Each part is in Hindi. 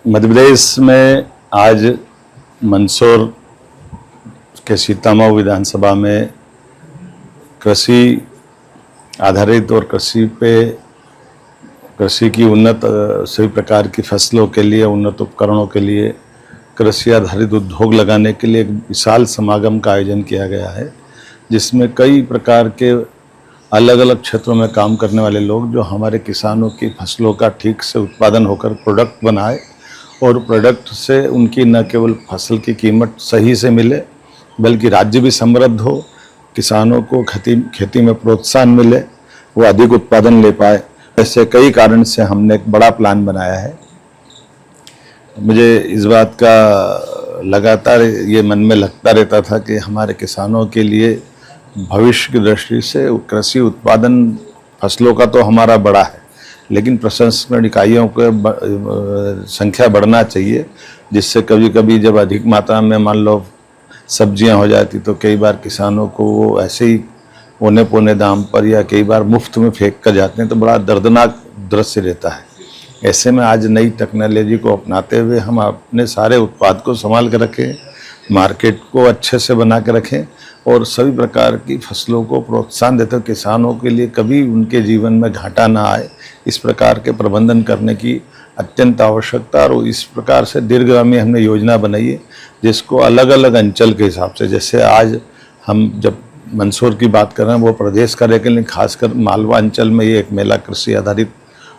मध्य प्रदेश में आज मंदसौर के सीतामऊ विधानसभा में कृषि आधारित और कृषि की उन्नत सभी प्रकार की फसलों के लिए, उन्नत उपकरणों के लिए, कृषि आधारित उद्योग लगाने के लिए एक विशाल समागम का आयोजन किया गया है, जिसमें कई प्रकार के अलग अलग क्षेत्रों में काम करने वाले लोग जो हमारे किसानों की फसलों का ठीक से उत्पादन होकर प्रोडक्ट बनाए और प्रोडक्ट से उनकी न केवल फसल की कीमत सही से मिले बल्कि राज्य भी समृद्ध हो, किसानों को खेती में प्रोत्साहन मिले, वो अधिक उत्पादन ले पाए। ऐसे कई कारण से हमने एक बड़ा प्लान बनाया है। मुझे इस बात का लगातार ये मन में लगता रहता था कि हमारे किसानों के लिए भविष्य की दृष्टि से कृषि उत्पादन फसलों का तो हमारा बड़ा है, लेकिन प्रसंस्करण इकाइयों की संख्या बढ़ना चाहिए, जिससे कभी कभी जब अधिक मात्रा में मान लो सब्जियां हो जाती तो कई बार किसानों को वो ऐसे ही औने पौने दाम पर या कई बार मुफ्त में फेंक कर जाते हैं, तो बड़ा दर्दनाक दृश्य रहता है। ऐसे में आज नई टेक्नोलॉजी को अपनाते हुए हम अपने सारे उत्पाद को संभाल कर रखें, मार्केट को अच्छे से बना के रखें और सभी प्रकार की फसलों को प्रोत्साहन देते हुए किसानों के लिए कभी उनके जीवन में घाटा ना आए, इस प्रकार के प्रबंधन करने की अत्यंत आवश्यकता। और इस प्रकार से दीर्घगामी हमने योजना बनाई है, जिसको अलग अलग अंचल के हिसाब से, जैसे आज हम जब मंदसौर की बात कर रहे हैं वो प्रदेश का, लेकिन खासकर मालवा अंचल में ये एक मेला कृषि आधारित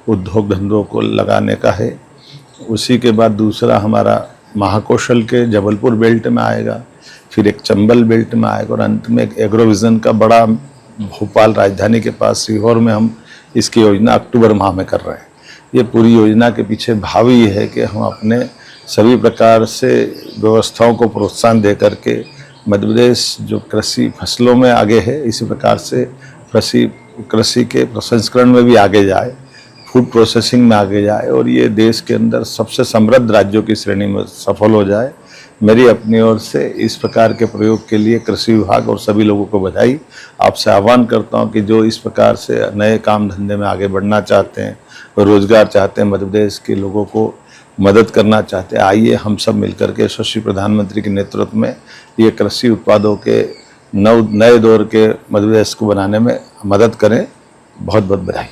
उद्योग धंधों को लगाने का है। उसी के बाद दूसरा हमारा महाकौशल के जबलपुर बेल्ट में आएगा, फिर एक चंबल बेल्ट में आएगा और अंत में एक एग्रोविजन का बड़ा भोपाल राजधानी के पास सीहोर में हम इसकी योजना अक्टूबर माह में कर रहे हैं। ये पूरी योजना के पीछे भाव ये है कि हम अपने सभी प्रकार से व्यवस्थाओं को प्रोत्साहन दे करके मध्य प्रदेश जो कृषि फसलों में आगे है, इसी प्रकार से कृषि के प्रसंस्करण में भी आगे जाए, फूड प्रोसेसिंग में आगे जाए और ये देश के अंदर सबसे समृद्ध राज्यों की श्रेणी में सफल हो जाए। मेरी अपनी ओर से इस प्रकार के प्रयोग के लिए कृषि विभाग और सभी लोगों को बधाई। आपसे आह्वान करता हूं कि जो इस प्रकार से नए काम धंधे में आगे बढ़ना चाहते हैं, रोजगार चाहते हैं, मध्य प्रदेश के लोगों को मदद करना चाहते हैं, आइए हम सब मिलकर के यशस्वी प्रधानमंत्री के नेतृत्व में ये कृषि उत्पादों के नए दौर के मध्य प्रदेश को बनाने में मदद करें। बहुत बहुत बधाई।